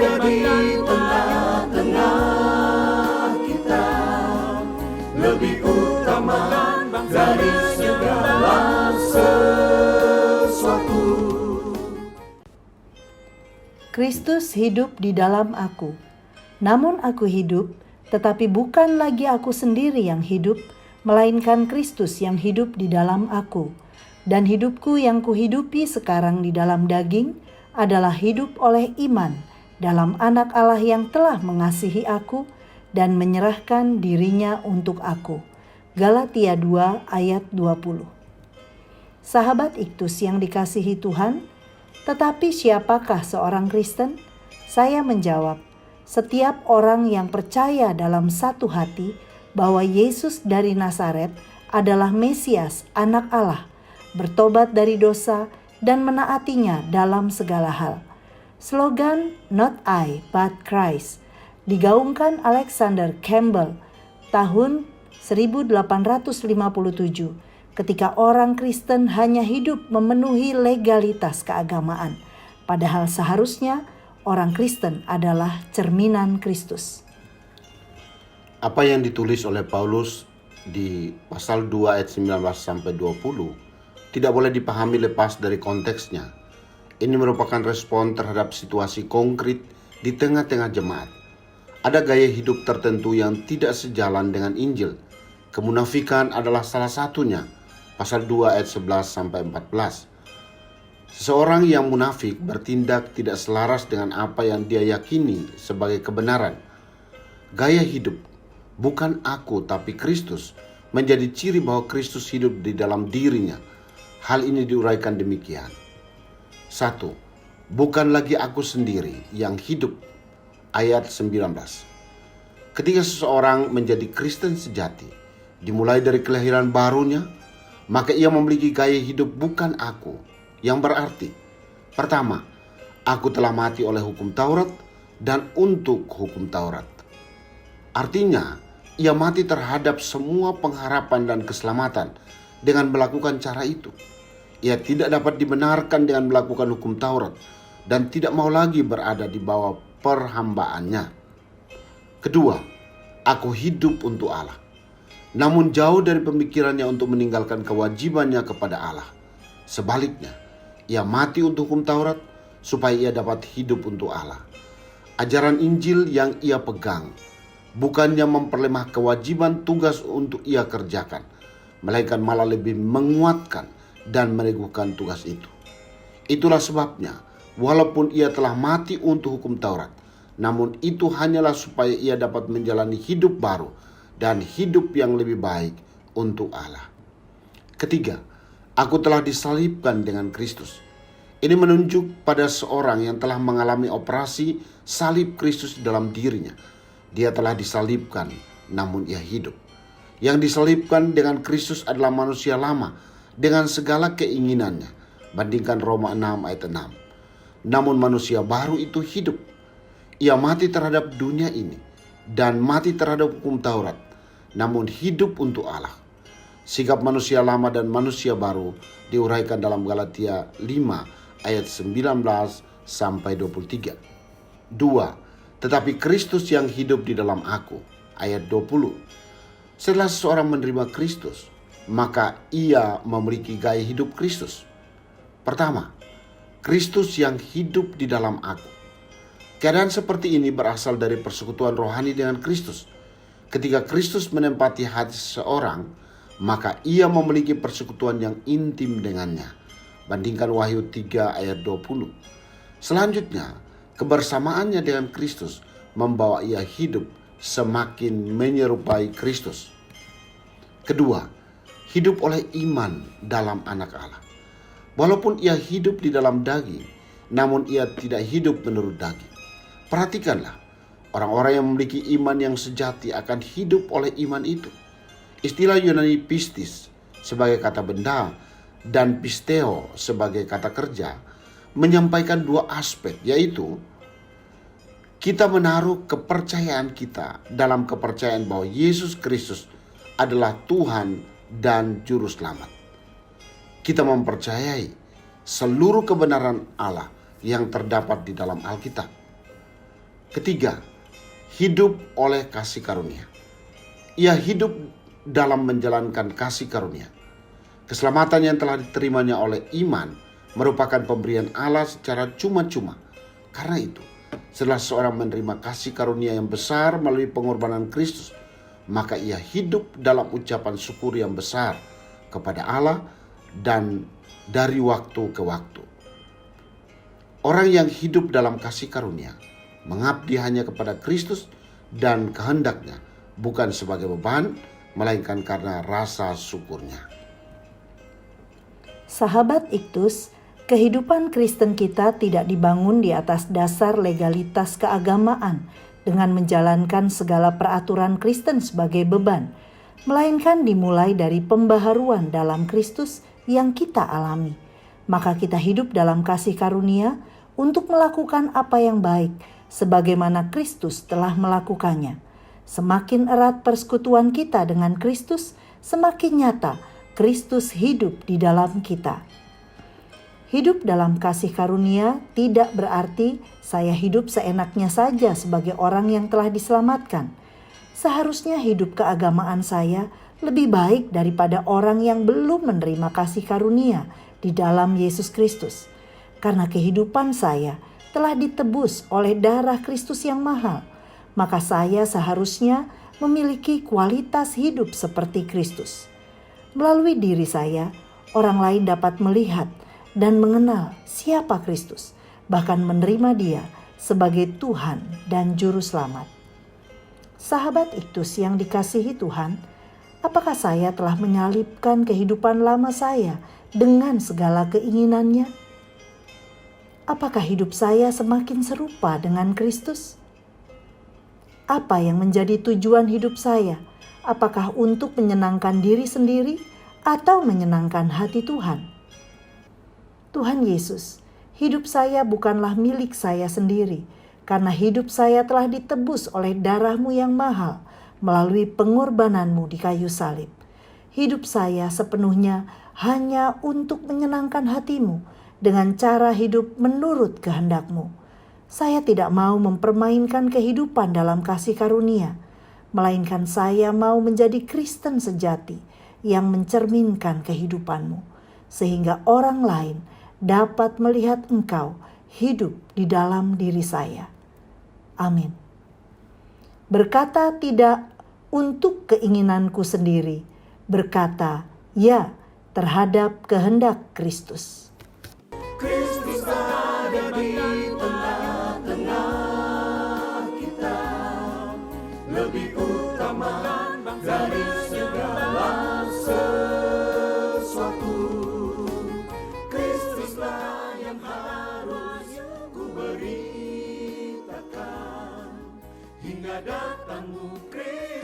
ada di tengah-tengah kita, lebih utama dari segala sesuatu. Kristus hidup di dalam aku. Namun aku hidup, tetapi bukan lagi aku sendiri yang hidup, melainkan Kristus yang hidup di dalam aku. Dan hidupku yang kuhidupi sekarang di dalam daging adalah hidup oleh iman dalam Anak Allah yang telah mengasihi aku dan menyerahkan dirinya untuk aku. Galatia 2 ayat 20. Sahabat Iktus yang dikasihi Tuhan, tetapi siapakah seorang Kristen? Saya menjawab, setiap orang yang percaya dalam satu hati bahwa Yesus dari Nazaret adalah Mesias, Anak Allah, bertobat dari dosa dan menaatinya dalam segala hal. Slogan Not I but Christ digaungkan Alexander Campbell tahun 1857 ketika orang Kristen hanya hidup memenuhi legalitas keagamaan, padahal seharusnya orang Kristen adalah cerminan Kristus. Apa yang ditulis oleh Paulus di pasal 2 ayat 19-20 tidak boleh dipahami lepas dari konteksnya. Ini merupakan respon terhadap situasi konkret di tengah-tengah jemaat. Ada gaya hidup tertentu yang tidak sejalan dengan Injil. Kemunafikan adalah salah satunya. Pasal 2 ayat 11-14. Seseorang yang munafik bertindak tidak selaras dengan apa yang dia yakini sebagai kebenaran. Gaya hidup, bukan aku tapi Kristus, menjadi ciri bahwa Kristus hidup di dalam dirinya. Hal ini diuraikan demikian. 1. Bukan lagi aku sendiri yang hidup. Ayat 19. Ketika seseorang menjadi Kristen sejati, dimulai dari kelahiran barunya, maka ia memiliki gaya hidup bukan aku, yang berarti, pertama, aku telah mati oleh hukum Taurat dan untuk hukum Taurat. Artinya, ia mati terhadap semua pengharapan dan keselamatan dengan melakukan cara itu. Ia tidak dapat dibenarkan dengan melakukan hukum Taurat dan tidak mau lagi berada di bawah perhambaannya. Kedua, aku hidup untuk Allah. Namun jauh dari pemikirannya untuk meninggalkan kewajibannya kepada Allah. Sebaliknya, ia mati untuk hukum Taurat supaya ia dapat hidup untuk Allah. Ajaran Injil yang ia pegang bukannya memperlemah kewajiban tugas untuk ia kerjakan, melainkan malah lebih menguatkan dan meneguhkan tugas itu. Itulah sebabnya, walaupun ia telah mati untuk hukum Taurat, namun itu hanyalah supaya ia dapat menjalani hidup baru dan hidup yang lebih baik untuk Allah. Ketiga, aku telah disalibkan dengan Kristus. Ini menunjuk pada seorang yang telah mengalami operasi salib Kristus dalam dirinya. Dia telah disalibkan, namun ia hidup. Yang disalibkan dengan Kristus adalah manusia lama dengan segala keinginannya. Bandingkan Roma 6 ayat 6. Namun manusia baru itu hidup. Ia mati terhadap dunia ini dan mati terhadap hukum Taurat, namun hidup untuk Allah. Sikap manusia lama dan manusia baru diuraikan dalam Galatia 5 ayat 19-23. 2. Tetapi Kristus yang hidup di dalam aku. Ayat 20. Setelah seseorang menerima Kristus, maka ia memiliki gaya hidup Kristus. Pertama, Kristus yang hidup di dalam aku. Keadaan seperti ini berasal dari persekutuan rohani dengan Kristus. Ketika Kristus menempati hati seseorang, maka ia memiliki persekutuan yang intim dengannya. Bandingkan Wahyu 3 ayat 20. Selanjutnya, kebersamaannya dengan Kristus membawa ia hidup semakin menyerupai Kristus. Kedua, hidup oleh iman dalam Anak Allah. Walaupun ia hidup di dalam daging, namun ia tidak hidup menurut daging. Perhatikanlah, orang-orang yang memiliki iman yang sejati akan hidup oleh iman itu. Istilah Yunani pistis sebagai kata benda dan pisteo sebagai kata kerja menyampaikan dua aspek, yaitu kita menaruh kepercayaan kita dalam kepercayaan bahwa Yesus Kristus adalah Tuhan dan Juru Selamat. Kita mempercayai seluruh kebenaran Allah yang terdapat di dalam Alkitab. Ketiga, hidup oleh kasih karunia. Ia hidup dalam menjalankan kasih karunia. Keselamatan yang telah diterimanya oleh iman merupakan pemberian Allah secara cuma-cuma. Karena itu, setelah seorang menerima kasih karunia yang besar melalui pengorbanan Kristus, maka ia hidup dalam ucapan syukur yang besar kepada Allah dan dari waktu ke waktu. Orang yang hidup dalam kasih karunia mengabdi hanya kepada Kristus dan kehendaknya, bukan sebagai beban, melainkan karena rasa syukurnya. Sahabat Iktus, kehidupan Kristen kita tidak dibangun di atas dasar legalitas keagamaan dengan menjalankan segala peraturan Kristen sebagai beban, melainkan dimulai dari pembaharuan dalam Kristus yang kita alami. Maka kita hidup dalam kasih karunia untuk melakukan apa yang baik, sebagaimana Kristus telah melakukannya. Semakin erat persekutuan kita dengan Kristus, semakin nyata Kristus hidup di dalam kita. Hidup dalam kasih karunia tidak berarti saya hidup seenaknya saja sebagai orang yang telah diselamatkan. Seharusnya hidup keagamaan saya lebih baik daripada orang yang belum menerima kasih karunia di dalam Yesus Kristus. Karena kehidupan saya telah ditebus oleh darah Kristus yang mahal, maka saya seharusnya memiliki kualitas hidup seperti Kristus. Melalui diri saya, orang lain dapat melihat dan mengenal siapa Kristus, bahkan menerima Dia sebagai Tuhan dan Juru Selamat. Sahabat Iktus yang dikasihi Tuhan, apakah saya telah menyalibkan kehidupan lama saya dengan segala keinginannya? Apakah hidup saya semakin serupa dengan Kristus? Apa yang menjadi tujuan hidup saya? Apakah untuk menyenangkan diri sendiri atau menyenangkan hati Tuhan? Tuhan Yesus, hidup saya bukanlah milik saya sendiri, karena hidup saya telah ditebus oleh darah-Mu yang mahal melalui pengorbanan-Mu di kayu salib. Hidup saya sepenuhnya hanya untuk menyenangkan hati-Mu, dengan cara hidup menurut kehendak-Mu. Saya tidak mau mempermainkan kehidupan dalam kasih karunia, melainkan saya mau menjadi Kristen sejati yang mencerminkan kehidupan-Mu, sehingga orang lain dapat melihat Engkau hidup di dalam diri saya. Amin. Berkata tidak untuk keinginanku sendiri, berkata ya terhadap kehendak Kristus. Kristus ada di tengah-tengah kita, lebih utama dari segala sesuatu. Kristuslah yang harus ku beritakan hingga datangmu Kristus.